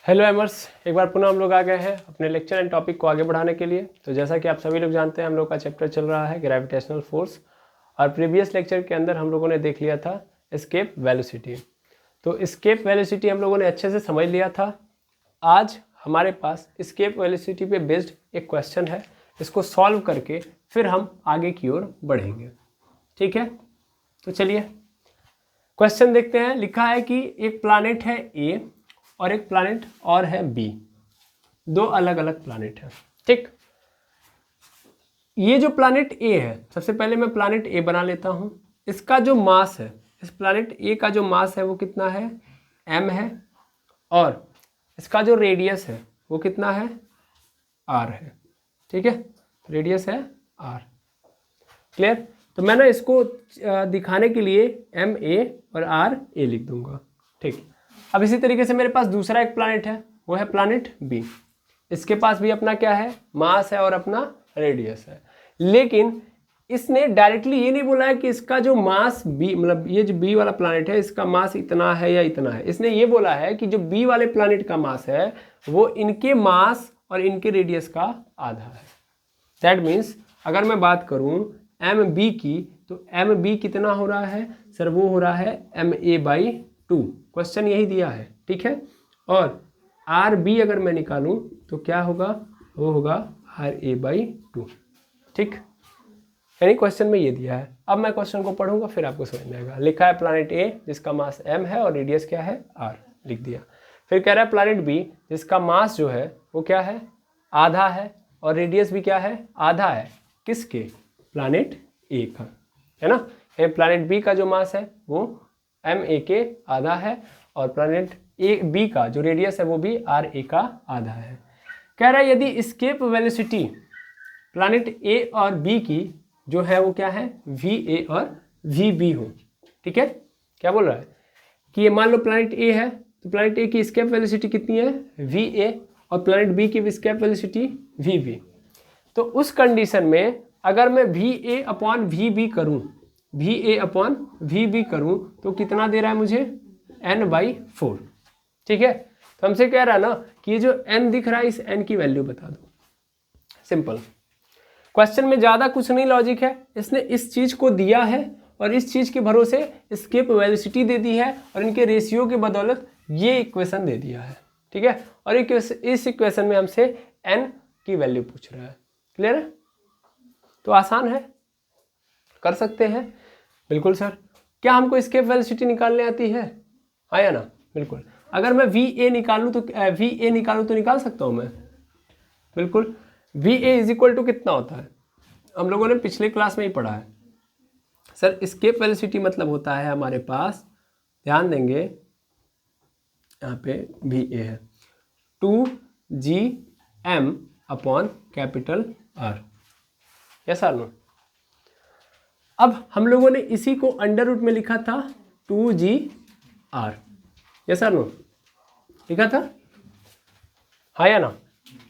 Hello एमर्स, एक बार पुनः हम लोग आ गए हैं अपने लेक्चर एंड टॉपिक को आगे बढ़ाने के लिए। तो जैसा कि आप सभी लोग जानते हैं, हम लोग का चैप्टर चल रहा है ग्रेविटेशनल फोर्स, और प्रीवियस लेक्चर के अंदर हम लोगों ने देख लिया था एस्केप वेलोसिटी। तो एस्केप वेलोसिटी हम लोगों ने अच्छे से समझ लिया था। आज हमारे पास एस्केप वेलोसिटी पे बेस्ड एक क्वेश्चन है, इसको सॉल्व करके फिर हम आगे की ओर बढ़ेंगे। ठीक है, तो चलिए क्वेश्चन देखते हैं। लिखा है कि एक प्लैनेट है ए और एक प्लैनेट और है बी, दो अलग अलग प्लैनेट है। ठीक, ये जो प्लैनेट ए है, सबसे पहले मैं प्लैनेट ए बना लेता हूं। इसका जो मास है, इस प्लैनेट ए का जो मास है वो कितना है, m है, और इसका जो रेडियस है वो कितना है, r है। ठीक है, रेडियस है r। क्लियर? तो मैं ना इसको दिखाने के लिए m a और r a लिख दूंगा। ठीक, अब इसी तरीके से मेरे पास दूसरा एक प्लैनेट है, वो है प्लैनेट बी। इसके पास भी अपना क्या है, मास है और अपना रेडियस है। लेकिन इसने डायरेक्टली ये नहीं बोला है कि इसका जो मास बी, मतलब ये जो बी वाला प्लैनेट है इसका मास इतना है या इतना है। इसने ये बोला है कि जो बी वाले प्लैनेट का मास है वो इनके मास और इनके रेडियस का आधा है। दैट मीन्स अगर मैं बात करूं एम बी की, तो एम बी कितना हो रहा है सर, वो हो रहा है एम ए बाई 2। क्वेश्चन यही दिया है। ठीक है, और आर बी अगर मैं निकालूं तो क्या होगा, वो होगा आर ए बाई 2। ठीक, यानी क्वेश्चन में ये दिया है। अब मैं क्वेश्चन को पढ़ूंगा फिर आपको समझ में आएगा। लिखा है प्लैनेट ए जिसका मास m है और रेडियस क्या है, r, लिख दिया। फिर कह रहा है प्लैनेट बी जिसका मास जो है वो क्या है, आधा है, और रेडियस भी क्या है, आधा है। किसके, प्लैनेट ए का, है ना। प्लैनेट बी का जो मास है वो एम ए के आधा है, और प्लैनेट ए बी का जो रेडियस है वो भी आर ए का आधा है। कह रहा है यदि एस्केप वेलोसिटी प्लैनेट ए और बी की जो है वो क्या है, वी ए और वी बी हो। ठीक है, क्या बोल रहा है कि ये मान लो प्लैनेट ए है, तो प्लैनेट ए की एस्केप वेलोसिटी कितनी है, वी ए, और प्लैनेट बी की एस्केप वेलोसिटी वी बी। तो उस कंडीशन में अगर मैं V A upon V B करूँ, V A upon V B करूँ, तो कितना दे रहा है मुझे, n/4। ठीक है, तो हमसे कह रहा है ना कि ये जो n दिख रहा है इस n की वैल्यू बता दो। सिंपल क्वेश्चन में ज़्यादा कुछ नहीं लॉजिक है। इसने इस चीज़ को दिया है और इस चीज़ के भरोसे एस्केप वेलोसिटी दे दी है, और इनके रेशियो के बदौलत ये इक्वेशन दे दिया है। ठीक है, और इस इक्वेशन में हमसे n की वैल्यू पूछ रहा है। क्लियर है? तो आसान है, कर सकते हैं। बिल्कुल सर, क्या हमको एस्केप वेलोसिटी निकालने आती है, हाँ या ना? बिल्कुल। अगर मैं वी ए निकालूँ तो निकाल सकता हूँ मैं। बिल्कुल, V A is equal to कितना होता है, हम लोगों ने पिछले क्लास में ही पढ़ा है सर। एस्केप वेलोसिटी मतलब होता है हमारे पास, ध्यान देंगे यहाँ पे वी ए है 2gm upon capital R. Yes और नो? अब हम लोगों ने इसी को अंडर रूट में लिखा था 2gr। यस और नो? लिखा था, हाँ या ना?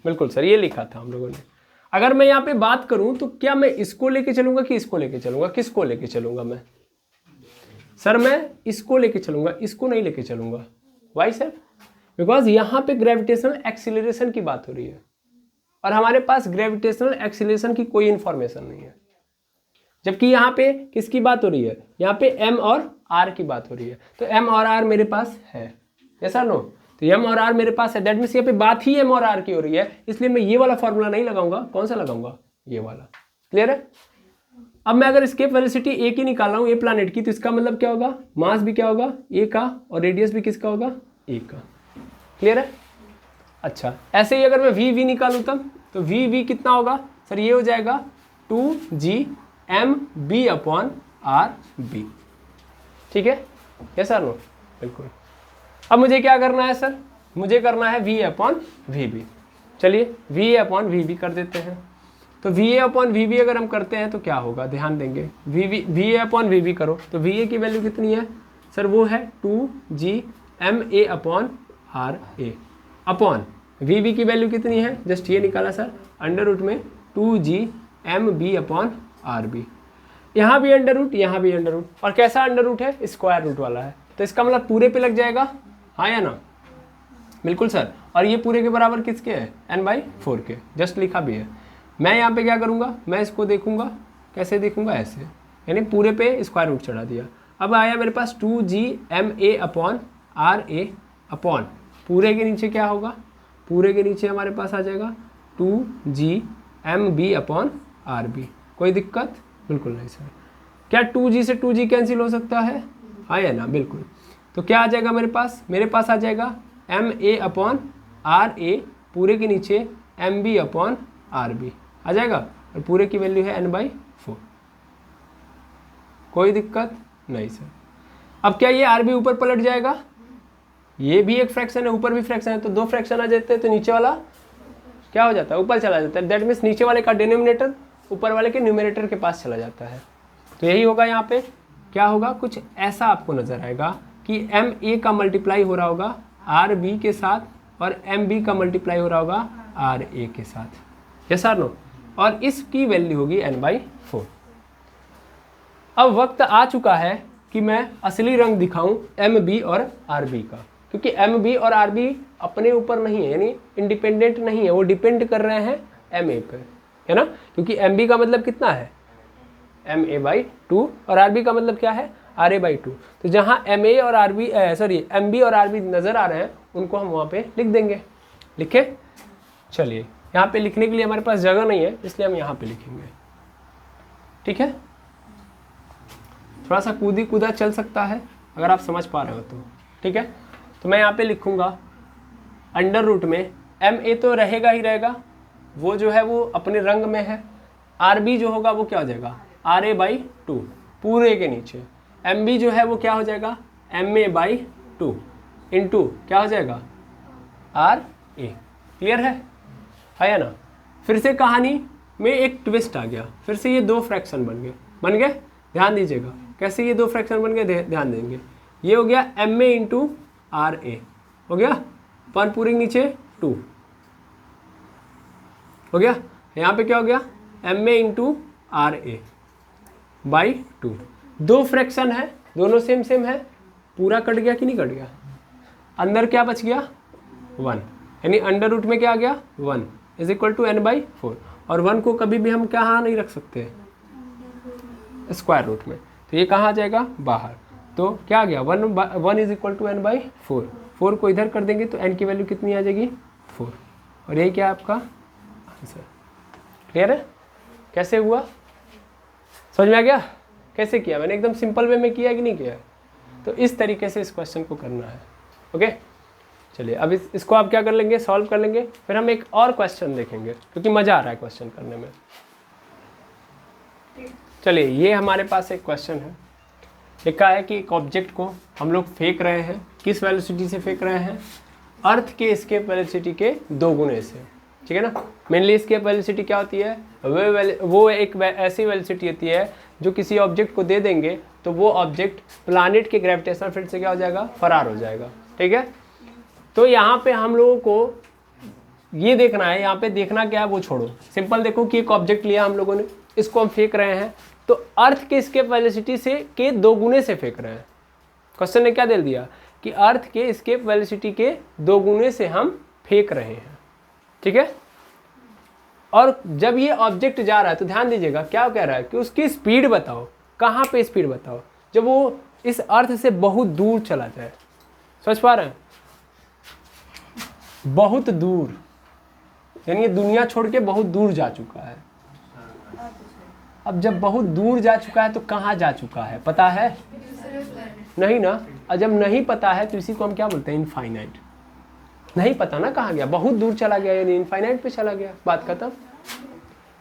बिल्कुल सर, ये लिखा था हम लोगों ने। अगर मैं यहाँ पे बात करूं तो क्या मैं इसको लेके चलूंगा कि इसको लेके चलूंगा, किसको लेके चलूंगा मैं सर? मैं इसको लेके चलूंगा, इसको नहीं लेके चलूंगा। Why sir? बिकॉज यहाँ पे ग्रेविटेशनल एक्सीलरेशन की बात हो रही है और हमारे पास ग्रेविटेशनल एक्सीलरेशन की कोई इंफॉर्मेशन नहीं है। जबकि यहाँ पे किसकी बात हो रही है, यहाँ पे m और r की बात हो रही है। तो m और r मेरे पास है, ऐसा नो? तो m और r मेरे पास है, दैट मीन्स यहाँ पे बात ही m और r की हो रही है, इसलिए मैं ये वाला फॉर्मूला नहीं लगाऊंगा। कौन सा लगाऊंगा, ये वाला। क्लियर है? अब मैं अगर एस्केप वेलोसिटी ए की निकाल रहा हूँ, ए प्लैनेट की, तो इसका मतलब क्या होगा, मास भी क्या होगा, ए का, और रेडियस भी किसका होगा, ए का। क्लियर है? अच्छा, ऐसे ही अगर मैं वी वी निकालूँ तब, तो वी वी कितना होगा सर, ये हो जाएगा 2gm/b अपॉन आर बी। ठीक है, यस सर? नो? बिल्कुल। अब मुझे क्या करना है सर, मुझे करना है वी अपॉन वी बी। चलिए वी अपॉन वी बी कर देते हैं। तो V A upon V B अगर हम करते हैं तो क्या होगा, ध्यान देंगे। V A upon V B करो तो वी ए की वैल्यू कितनी है सर, वो है 2gma upon R A, upon V B की वैल्यू कितनी है, जस्ट ये निकाला सर, अंडर रूट में 2gmb अपॉन आर बी। यहाँ भी अंडर रूट, यहाँ भी अंडर रूट, और कैसा अंडर रूट है, स्क्वायर रूट वाला है, तो इसका मतलब पूरे पे लग जाएगा, हाँ या ना? बिल्कुल सर, और ये पूरे के बराबर किसके है, n/4 के, जस्ट लिखा भी है। मैं यहाँ पे क्या करूँगा, मैं इसको देखूँगा, कैसे देखूँगा, ऐसे, यानी पूरे पे स्क्वायर रूट चढ़ा दिया। अब आया मेरे पास 2GMA/RA अपॉन, पूरे के नीचे क्या होगा, पूरे के नीचे हमारे पास आ जाएगा 2GMB/RB। कोई दिक्कत? बिल्कुल नहीं सर। क्या 2G से 2G कैंसिल हो सकता है? हाँ या ना, बिल्कुल। तो क्या आ जाएगा मेरे पास आ जाएगा MA/RA, पूरे के नीचे MB/RB आ जाएगा, और पूरे की वैल्यू है n/4। कोई दिक्कत नहीं सर। अब क्या ये RB ऊपर पलट जाएगा? ये भी एक फ्रैक्शन है, ऊपर भी फ्रैक्शन है, तो दो फ्रैक्शन आ जाते हैं, तो नीचे वाला क्या हो जाता है, ऊपर चला जाता है। दैट मीन्स नीचे वाले का डिनोमिनेटर ऊपर वाले के न्यूमरेटर के पास चला जाता है। तो यही होगा यहाँ पे, क्या होगा, कुछ ऐसा आपको नजर आएगा कि MA का मल्टीप्लाई हो रहा होगा RB के साथ, और MB का मल्टीप्लाई हो रहा होगा RA के साथ। यस और नो? और इसकी वैल्यू होगी n/4। अब वक्त आ चुका है कि मैं असली रंग दिखाऊं MB और RB का, क्योंकि MB और RB अपने ऊपर नहीं है, यानी इंडिपेंडेंट नहीं है, वो डिपेंड कर रहे हैं MA पर, है ना, क्योंकि MB का मतलब कितना है, MA/2, और RB का मतलब क्या है, RA/2। तो जहाँ MA और RB MB और RB नज़र आ रहे हैं, उनको हम वहाँ पे लिख देंगे। लिखे? चलिए, यहाँ पे लिखने के लिए हमारे पास जगह नहीं है, इसलिए हम यहाँ पे लिखेंगे। ठीक है, थोड़ा सा कूदा चल सकता है अगर आप समझ पा रहे हो तो। ठीक है, तो मैं यहाँ पे लिखूँगा अंडर रूट में MA तो रहेगा ही रहेगा, वो जो है वो अपने रंग में है। RB जो होगा वो क्या हो जाएगा, RA/2 पूरे के नीचे। MB जो है वो क्या हो जाएगा, MA/2 इंटू क्या हो जाएगा, RA। क्लियर है या ना? फिर से कहानी में एक ट्विस्ट आ गया, फिर से ये दो फ्रैक्शन बन गए। ध्यान दीजिएगा कैसे ये दो फ्रैक्शन बन गए, ध्यान देंगे। ये हो गया MA इंटू RA, हो गया, वन पूरे नीचे 2 हो गया। यहाँ पे क्या हो गया, MA इंटू RA/2। दो फ्रैक्शन है, दोनों सेम है, पूरा कट गया कि नहीं कट गया, अंदर क्या बच गया, 1, यानी अंडर रूट में क्या आ गया, 1 इज इक्वल टू n/4। और 1 को कभी भी हम कहाँ नहीं रख सकते, स्क्वायर रूट में, तो ये कहाँ आ जाएगा, बाहर। तो क्या आ गया, 1 इज इक्वल टू n/4। 4 को इधर कर देंगे तो n की वैल्यू कितनी आ जाएगी, 4। और ये क्या है आपका आंसर। क्लियर है? कैसे हुआ, समझ में आ गया? कैसे किया मैंने, एकदम सिंपल वे में किया कि नहीं किया? तो इस तरीके से इस क्वेश्चन को करना है। ओके, चलिए अब इसको आप क्या कर लेंगे, सॉल्व कर लेंगे, फिर हम एक और क्वेश्चन देखेंगे, क्योंकि मज़ा आ रहा है क्वेश्चन करने में। चलिए, ये हमारे पास एक क्वेश्चन है, लिखा है कि एक ऑब्जेक्ट को हम लोग फेंक रहे हैं, किस वेलोसिटी से फेंक रहे हैं, अर्थ के एस्केप वेलोसिटी के 2 गुने से। ठीक है ना, मेनली एस्केप वेलोसिटी क्या होती है, वो एक ऐसी वेलोसिटी होती है जो किसी ऑब्जेक्ट को दे देंगे तो वो ऑब्जेक्ट प्लैनेट के ग्रेविटेशनल फील्ड से क्या हो जाएगा, फरार हो जाएगा। ठीक है, तो यहाँ पे हम लोगों को ये देखना है, यहाँ पे देखना क्या है वो छोड़ो, सिंपल देखो कि एक ऑब्जेक्ट लिया हम लोगों ने, इसको हम फेंक रहे हैं, तो अर्थ के एस्केप वेलोसिटी से के 2 गुने से फेंक रहे हैं। क्वेश्चन ने क्या दे दिया कि अर्थ के एस्केप वेलोसिटी के 2 गुने से हम फेंक रहे हैं। ठीक है, और जब ये ऑब्जेक्ट जा रहा है तो ध्यान दीजिएगा क्या कह रहा है कि उसकी स्पीड बताओ, कहाँ पे स्पीड बताओ, जब वो इस अर्थ से बहुत दूर चला जाए। समझ पा रहे हैं, बहुत दूर, यानी ये दुनिया छोड़ के बहुत दूर जा चुका है। अब जब बहुत दूर जा चुका है तो कहाँ जा चुका है पता है, नहीं ना, और जब नहीं पता है तो इसी को हम क्या बोलते हैं, इनफाइनाइट। नहीं पता ना कहाँ गया, बहुत दूर चला गया, यानी इनफाइनाइट पे चला गया, बात खत्म।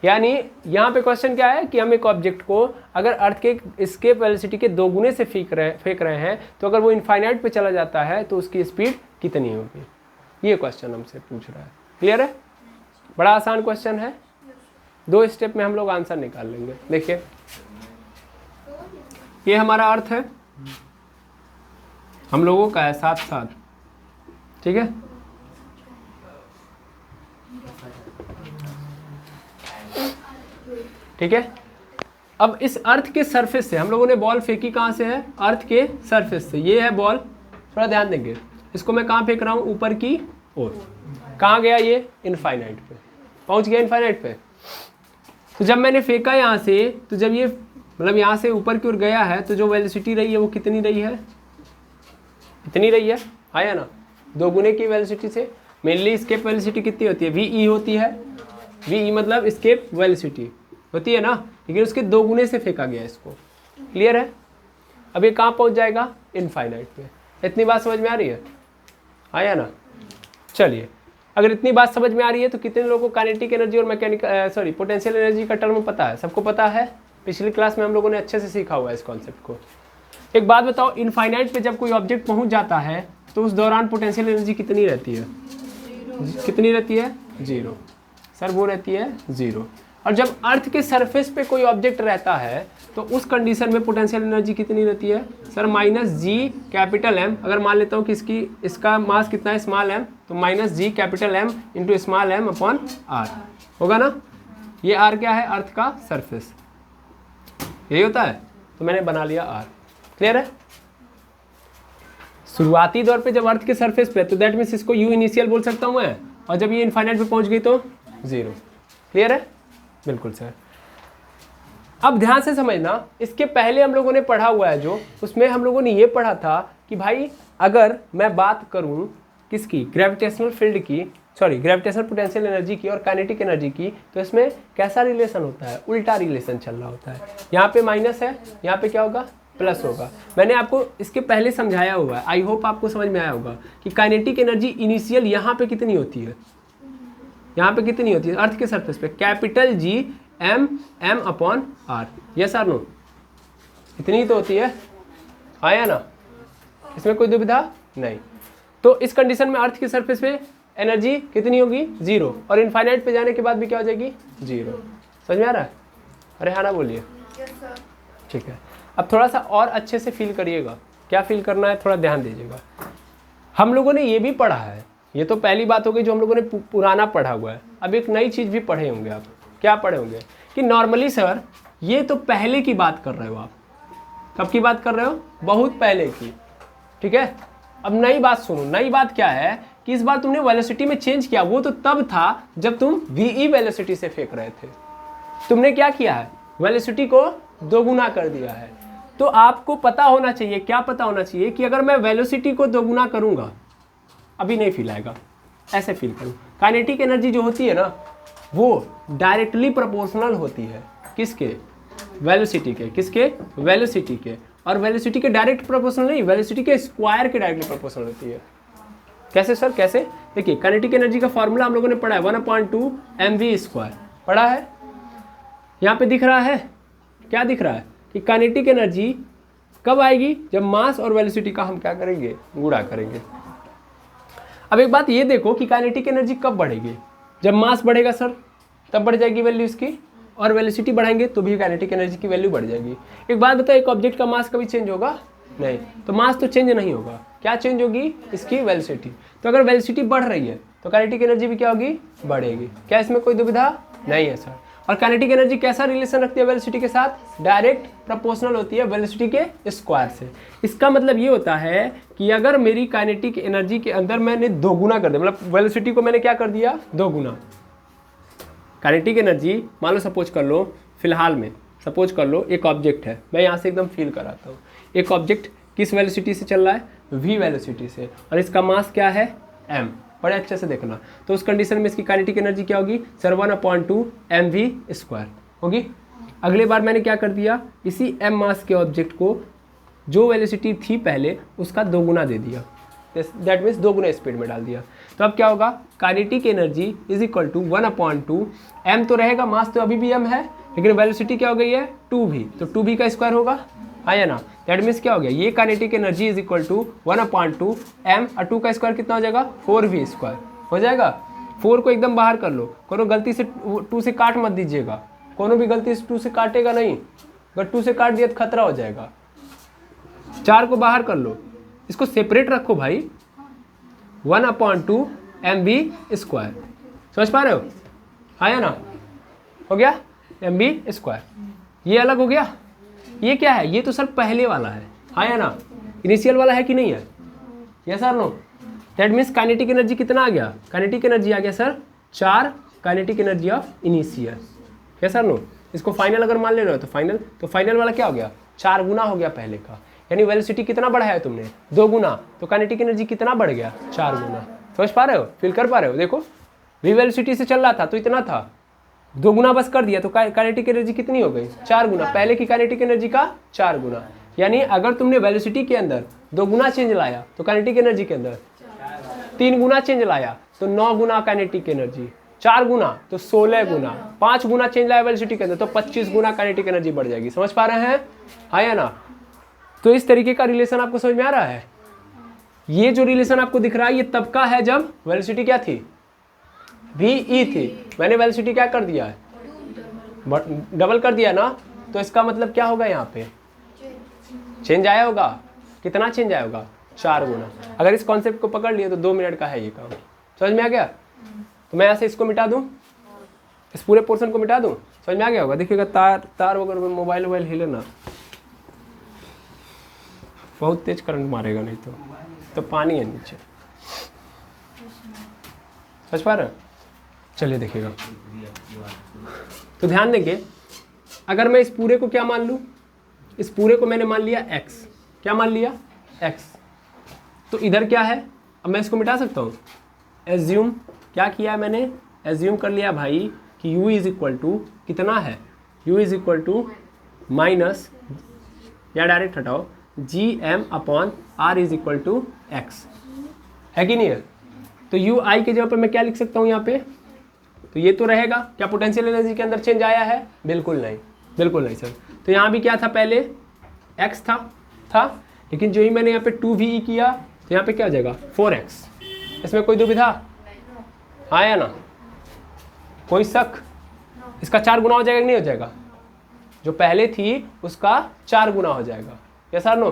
यानी यहाँ पे क्वेश्चन क्या है कि हम एक ऑब्जेक्ट को अगर अर्थ के एस्केप वेलोसिटी के 2 गुने से फेंक रहे हैं, तो अगर वो इनफाइनाइट पे चला जाता है तो उसकी स्पीड कितनी होगी, ये क्वेश्चन हमसे पूछ रहा है। क्लियर है? बड़ा आसान क्वेश्चन है, 2 स्टेप में हम लोग आंसर निकाल लेंगे। देखिए, ये हमारा अर्थ है, हम लोगों का है साथ साथ। ठीक है, ठीक है, अब इस अर्थ के सरफेस से हम लोगों ने बॉल फेंकी, कहाँ से है, अर्थ के सरफेस से। ये है बॉल, थोड़ा ध्यान देंगे, इसको मैं कहाँ फेंक रहा हूँ, ऊपर की ओर। कहाँ गया ये, इनफाइनाइट पे पहुँच गया, इनफाइनाइट पे। तो जब मैंने फेंका यहाँ से, तो जब ये मतलब यहाँ से ऊपर की ओर गया है, तो जो वेलोसिटी रही है वो कितनी रही है, इतनी रही है, आया ना, 2 गुने की वेलोसिटी से। मेनली एस्केप वेलोसिटी कितनी होती है, वी होती है, वी मतलब एस्केप वेलोसिटी होती है ना, लेकिन उसके 2 गुने से फेंका गया इसको। क्लियर है? अब ये कहाँ पहुँच जाएगा, इनफाइनाइट पे। इतनी बात समझ में आ रही है, आया ना। चलिए, अगर इतनी बात समझ में आ रही है तो कितने लोगों को काइनेटिक एनर्जी और मैकेनिकल पोटेंशियल एनर्जी का टर्म पता है? सबको पता है, पिछली क्लास में हम लोगों ने अच्छे से सीखा हुआ है इस कॉन्सेप्ट को। एक बात बताओ, इनफाइनाइट पे जब कोई ऑब्जेक्ट पहुंच जाता है तो उस दौरान पोटेंशियल एनर्जी कितनी रहती है, कितनी रहती है, 0। सर वो रहती है 0। और जब अर्थ के सरफेस पे कोई ऑब्जेक्ट रहता है तो उस कंडीशन में पोटेंशियल एनर्जी कितनी रहती है, सर -G कैपिटल M। अगर मान लेता हूँ कि इसका मास कितना है, स्मॉल m, तो -G capital M into small m upon r होगा ना। ये r क्या है, अर्थ का सरफेस, यही होता है। तो मैंने बना लिया r। क्लियर है? शुरुआती दौर पे जब अर्थ के सरफेस पे, तो दैट मीन्स इसको u इनिशियल बोल सकता हूँ मैं, और जब ये इनफाइनाइट पे पहुंच गई तो 0। क्लियर है? बिल्कुल सर। अब ध्यान से समझना, इसके पहले हम लोगों ने पढ़ा हुआ है जो, उसमें हम लोगों ने ये पढ़ा था कि भाई अगर मैं बात करूं किसकी, ग्रेविटेशनल फील्ड की, सॉरी ग्रेविटेशनल पोटेंशियल एनर्जी की और काइनेटिक एनर्जी की, तो इसमें कैसा रिलेशन होता है, उल्टा रिलेशन चल रहा होता है। यहाँ पे माइनस है, यहाँ पे क्या होगा, प्लस होगा। मैंने आपको इसके पहले समझाया हुआ है, आई होप आपको समझ में आया होगा कि काइनेटिक एनर्जी इनिशियल यहाँ पे कितनी होती है, यहाँ पे कितनी होती है, अर्थ के सरफेस पे capital G M upon R। Yes or no, इतनी तो होती है, आया ना, इसमें कोई दुविधा नहीं। तो इस कंडीशन में अर्थ के सरफेस पे एनर्जी कितनी होगी, 0, और इनफाइनाइट पे जाने के बाद भी क्या हो जाएगी, 0। समझ में आ रहा है? अरे हाँ ना बोलिए। ठीक है, अब थोड़ा सा और अच्छे से फील करिएगा, क्या फील करना है थोड़ा ध्यान दीजिएगा। हम लोगों ने ये भी पढ़ा है, ये तो पहली बात हो गई जो हम लोगों ने पुराना पढ़ा हुआ है। अब एक नई चीज़ भी पढ़े होंगे आप, क्या पढ़े होंगे कि नॉर्मली सर ये तो पहले की बात कर रहे हो आप, कब की बात कर रहे हो, बहुत पहले की, ठीक है। अब नई बात सुनो, नई बात क्या है कि इस बार तुमने वेलोसिटी में चेंज किया, वो तो तब था जब तुम वी वेलोसिटी से फेंक रहे थे। तुमने क्या किया है, वेलोसिटी को 2 गुना कर दिया है। तो आपको पता होना चाहिए, क्या पता होना चाहिए कि अगर मैं वेलोसिटी को 2 गुना करूंगा, अभी नहीं फील आएगा, ऐसे फील करूँ। काइनेटिक एनर्जी जो होती है ना, वो डायरेक्टली प्रोपोर्शनल होती है किसके, वेलोसिटी के, किसके, वेलोसिटी के। और वेलोसिटी के डायरेक्ट प्रोपोर्शनल नहीं, वेलोसिटी के स्क्वायर के डायरेक्टली प्रोपोर्शनल होती है। कैसे सर, कैसे? देखिए काइनेटिक एनर्जी का फॉर्मूला हम लोगों ने पढ़ा है, 1/2 mv², पढ़ा है। यहाँ पे दिख रहा है, क्या दिख रहा है कि काइनेटिक एनर्जी कब आएगी, जब मास और वेलोसिटी का हम क्या करेंगे, गुणा करेंगे। अब एक बात ये देखो कि काइनेटिक एनर्जी कब बढ़ेगी, जब मास बढ़ेगा सर, तब बढ़ जाएगी वैल्यू इसकी, और वेलोसिटी बढ़ाएंगे तो भी काइनेटिक एनर्जी की वैल्यू बढ़ जाएगी। एक बात बताओ, एक ऑब्जेक्ट का मास कभी चेंज होगा नहीं, तो मास तो चेंज नहीं होगा, क्या चेंज होगी, इसकी वेलोसिटी। तो अगर वेलोसिटी बढ़ रही है तो काइनेटिक एनर्जी भी क्या होगी, बढ़ेगी। क्या इसमें कोई दुविधा नहीं है सर। और काइनेटिक एनर्जी कैसा रिलेशन रखती है वेलोसिटी के साथ, डायरेक्ट प्रोपोर्शनल होती है वेलोसिटी के स्क्वायर से। इसका मतलब ये होता है कि अगर मेरी काइनेटिक एनर्जी के अंदर मैंने 2 गुना कर दिया, मतलब वेलोसिटी को मैंने क्या कर दिया, 2 गुना। काइनेटिक एनर्जी मान लो, सपोज कर लो, फिलहाल में सपोज कर लो एक ऑब्जेक्ट है, मैं यहाँ से एकदम फील कराता हूँ, एक ऑब्जेक्ट किस वेलोसिटी से चल रहा है, v वेलोसिटी से, और इसका मास क्या है, m। बड़े अच्छे से देखना, तो उस कंडीशन में इसकी काइनेटिक एनर्जी क्या होगी, सर 1/2 mv² होगी। अगले बार मैंने क्या कर दिया, इसी m मास के ऑब्जेक्ट को जो वेलोसिटी थी पहले उसका 2 गुना दे दिया, दैट मीन्स 2 गुना स्पीड में डाल दिया। तो अब क्या होगा, kinetic energy is equal to 1/2 m तो रहेगा, मास तो अभी भी m है, लेकिन वेलोसिटी क्या हो गई है, 2v, तो 2v का स्क्वायर होगा, हाँ या ना। दैट मीन्स क्या हो गया, ये kinetic energy is equal to 1/2 m, और 2 का स्क्वायर कितना हो जाएगा, 4v² हो जाएगा। 4 को एकदम बाहर कर लो, कोनो गलती से 2 से काट मत दीजिएगा, कोनो भी गलती से 2 से काटेगा नहीं, अगर 2 से काट दिया तो खतरा हो जाएगा। 4 को बाहर कर लो, इसको सेपरेट रखो भाई, 1/2 mv², समझ पा रहे हो, हाँ या ना, हो गया mv², ये अलग हो गया। ये क्या है, ये तो सर पहले वाला है, हाँ या ना, इनिशियल वाला है कि नहीं है, यस और no. That means kinetic energy कितना आ गया, काइनेटिक एनर्जी आ गया sir 4 kinetic energy of initial. क्या सर नो, इसको फाइनल अगर मान ले रहे हो तो फाइनल वाला क्या हो गया 4 गुना हो गया पहले का, यानी वेलोसिटी कितना बढ़ाया तुमने 2 गुना, तो काइनेटिक एनर्जी कितना बढ़ गया 4 गुना। समझ पा रहे हो, फील कर पा रहे हो, देखो वी वेलोसिटी से चल रहा था तो इतना था, 2 गुना बस कर दिया तो काइनेटिक एनर्जी कितनी हो गई 4 गुना, पहले की काइनेटिक एनर्जी का 4 गुना। यानी अगर तुमने वेलोसिटी के अंदर 2 गुना चेंज लाया तो काइनेटिक एनर्जी के अंदर 3 गुना चेंज लाया तो 9 गुना काइनेटिक एनर्जी, 4 गुना तो 16 गुना, 5 गुना चेंज लाया वेलोसिटी के अंदर तो 25 गुना काइनेटिक एनर्जी बढ़ जाएगी। समझ पा रहे हैं, हाँ या ना। तो इस तरीके का रिलेशन आपको समझ में आ रहा है। ये जो रिलेशन आपको दिख रहा है ये तब का है जब वेलोसिटी क्या थी VE थी, मैंने वेलोसिटी क्या कर दिया है डबल कर दिया ना, तो इसका मतलब क्या होगा यहाँ पे चेंज आया होगा, कितना चेंज आया होगा 4 गुना। अगर इस कॉन्सेप्ट को पकड़ लिए तो 2 मिनट का है ये काम। समझ में आ गया, तो मैं ऐसे इसको मिटा दूं, इस पूरे पोर्शन को मिटा दूं, समझ में आ गया होगा। देखिएगा तार वगैरह में मोबाइल हिले ना, बहुत तेज करंट मारेगा, नहीं तो पानी है नीचे। समझ पा रहे, चलिए देखिएगा। तो ध्यान देंगे, अगर मैं इस पूरे को क्या मान लूँ, इस पूरे को मैंने मान लिया x, क्या मान लिया x, तो इधर क्या है, अब मैं इसको मिटा सकता हूँ। एज्यूम क्या किया है मैंने, एज्यूम कर लिया भाई कि u इज इक्वल टू कितना है, u is equal to minus या डायरेक्ट हटाओ gm/r is equal to x, है कि नहीं है। तो u i के जगह पर मैं क्या लिख सकता हूँ यहाँ पे, तो ये तो रहेगा। क्या पोटेंशियल एनर्जी के अंदर चेंज आया है, बिल्कुल नहीं, बिल्कुल नहीं सर। तो यहाँ भी क्या था, पहले x था, लेकिन जो ही मैंने यहाँ पे 2VE किया तो यहाँ पे क्या हो जाएगा 4x। इसमें कोई दुविधा, हाँ या ना, कोई शक, इसका 4 गुना हो जाएगा कि नहीं हो जाएगा, जो पहले थी उसका 4 गुना हो जाएगा। यस और नो,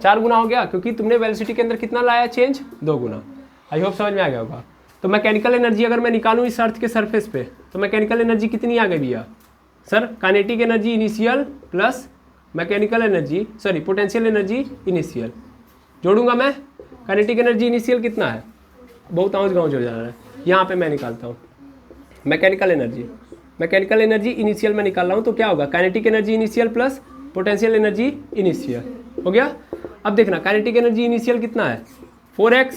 4 गुना हो गया, क्योंकि तुमने वेलोसिटी के अंदर कितना लाया चेंज 2 गुना। आई होप समझ में आ गया होगा। तो मैकेनिकल एनर्जी अगर मैं निकालूं इस अर्थ के सरफेस पे, तो मैकेनिकल एनर्जी कितनी आ गई भैया sir, kinetic energy initial plus mechanical energy, sorry potential energy initial, जोड़ूंगा मैं। काइनेटिक एनर्जी इनिशियल कितना है, बहुत आउज गाँव जुड़ जा रहा है, यहाँ पे मैं निकालता हूँ मैकेनिकल एनर्जी इनिशियल में निकाल रहा हूँ, तो क्या होगा kinetic energy initial plus potential energy initial हो गया। अब देखना काइनेटिक एनर्जी इनिशियल कितना है 4x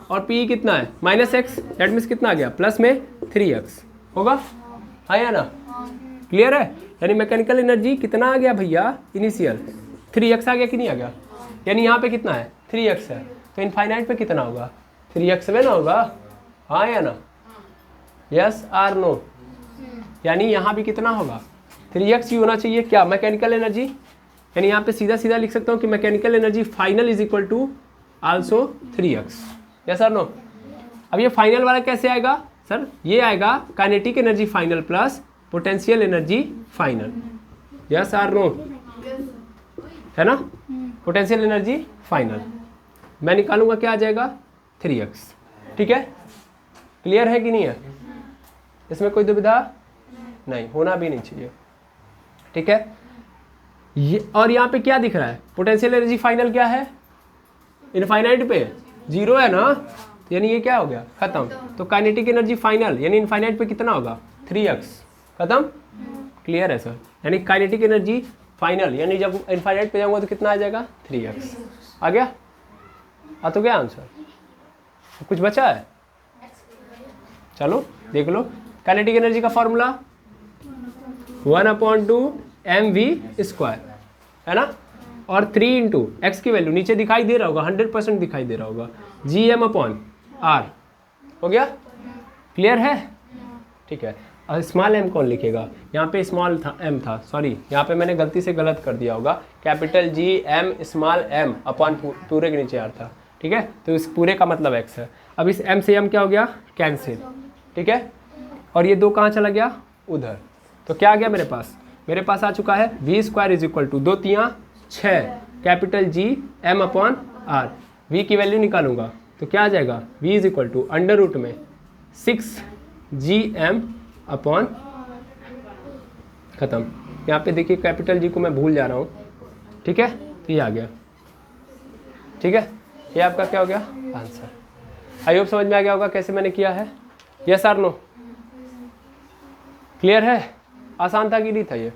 और PE कितना है -x, दैट मीन्स कितना आ गया प्लस में 3x होगा, हाँ या ना, क्लियर है। यानी मैकेनिकल एनर्जी कितना आ गया भैया इनिशियल 3x आ गया कि नहीं आ गया, यानी यहाँ पे कितना है 3x है, तो इनफाइनाइट पे कितना होगा 3x में ना होगा, हाँ या ना, यस आर नो, यानी यहाँ भी कितना होगा 3x ही होना चाहिए। क्या मैकेनिकल एनर्जी, यानी यहाँ पे सीधा सीधा लिख सकता हूँ कि mechanical energy final is equal to also 3x, yes sir no. अब ये फाइनल वाला कैसे आएगा सर, ये आएगा kinetic energy final plus potential energy final, yes or no, है ना, पोटेंशियल एनर्जी फाइनल मैं निकालूंगा क्या आ जाएगा 3x, ठीक है, क्लियर है कि नहीं है, इसमें कोई दुविधा नहीं, होना भी नहीं चाहिए, ठीक है। ये और यहाँ पे क्या दिख रहा है पोटेंशियल एनर्जी फाइनल क्या है इनफाइनाइट पे 0 है ना, यानी ये क्या हो गया खत्म। तो काइनेटिक एनर्जी फाइनल यानी इनफाइनाइट पे कितना होगा 3x, खत्म, क्लियर है सर। यानी काइनेटिक एनर्जी फाइनल यानी जब इनफाइनाइट पे जाऊंगा तो कितना आ जाएगा 3x, आ गया, आ तो गया आंसर, कुछ बचा है, चलो देख लो। काइनेटिक एनर्जी का फॉर्मूला 1/2 mv², है ना, और 3 इंटू एक्स की वैल्यू नीचे दिखाई दे रहा होगा 100% दिखाई दे रहा होगा gm/r हो गया, क्लियर है, ठीक है। और स्मॉल m कौन लिखेगा, यहाँ पे स्मॉल था m था, सॉरी यहाँ पे मैंने गलती से गलत कर दिया होगा, capital G m small m upon पूरे के नीचे r था, ठीक है, तो इस पूरे का मतलब x है। अब इस m से m क्या हो गया कैंसिल, ठीक है, और ये 2 कहाँ चला गया उधर, तो क्या आ गया मेरे पास आ चुका है v² is equal to 2 3 6 capital G m/r, v की वैल्यू निकालूंगा तो क्या आ जाएगा v is equal to under root में 6 gm अपॉन, खत्म। यहाँ पे देखिए कैपिटल G को मैं भूल जा रहा हूँ, ठीक है, तो ये आ गया, ठीक है, ये आपका क्या हो गया आंसर। आई होप समझ में आ गया होगा कैसे मैंने किया है। यस और नो, क्लियर है? आसान था कि नहीं था ये?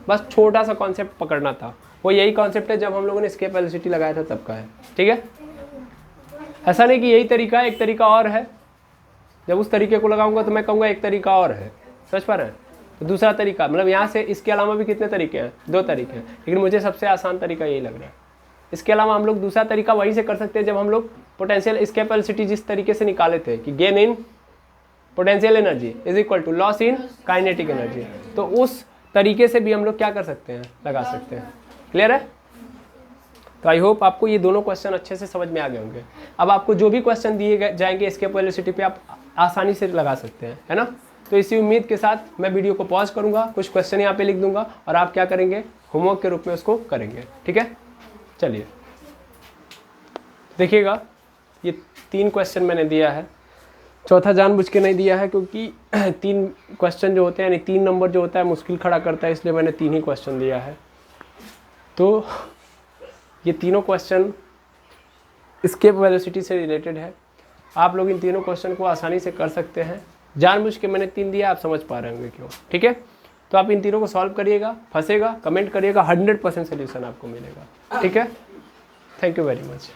बस छोटा सा कॉन्सेप्ट पकड़ना था। वो यही कॉन्सेप्ट है जब हम लोगों ने एस्केप वेलोसिटी लगाया था तब का है, ठीक है। ऐसा नहीं कि यही तरीका है, एक तरीका और है। जब उस तरीके को लगाऊंगा तो मैं कहूँगा एक तरीका और है, समझ पा रहे हैं? तो दूसरा तरीका मतलब यहाँ से इसके अलावा भी कितने तरीके हैं? 2 तरीके हैं, लेकिन मुझे सबसे आसान तरीका यही लग रहा है। इसके अलावा हम लोग दूसरा तरीका वहीं से कर सकते हैं जब हम लोग पोटेंशियल एस्केप वेलोसिटी जिस तरीके से निकाले थे कि gain in potential energy is equal to loss in kinetic energy, तो उस तरीके से भी हम लोग क्या कर सकते हैं? लगा सकते हैं। क्लियर है? तो आई होप आपको ये दोनों क्वेश्चन अच्छे से समझ में आ गए होंगे। अब आपको जो भी क्वेश्चन दिए जाएंगे एस्केप वेलोसिटी पे आप आसानी से लगा सकते हैं, है ना। तो इसी उम्मीद के साथ मैं वीडियो को पॉज करूंगा, कुछ क्वेश्चन यहाँ पे लिख दूंगा और आप क्या करेंगे? होमवर्क के रूप में उसको करेंगे, ठीक है। चलिए देखिएगा, ये 3 क्वेश्चन मैंने दिया है, चौथा जानबूझ के नहीं दिया है क्योंकि 3 क्वेश्चन जो होते हैं यानी 3 नंबर जो होता है मुश्किल खड़ा करता है, इसलिए मैंने 3 ही क्वेश्चन दिया है। तो ये तीनों क्वेश्चन एस्केप वेलोसिटी से रिलेटेड है। आप लोग इन तीनों क्वेश्चन को आसानी से कर सकते हैं। जानबूझ के मैंने 3 दिया, आप समझ पा रहे होंगे क्यों, ठीक है। तो आप इन तीनों को सॉल्व करिएगा, फंसेगा कमेंट करिएगा, 100% सोल्यूशन आपको मिलेगा, ठीक है। Thank you very much.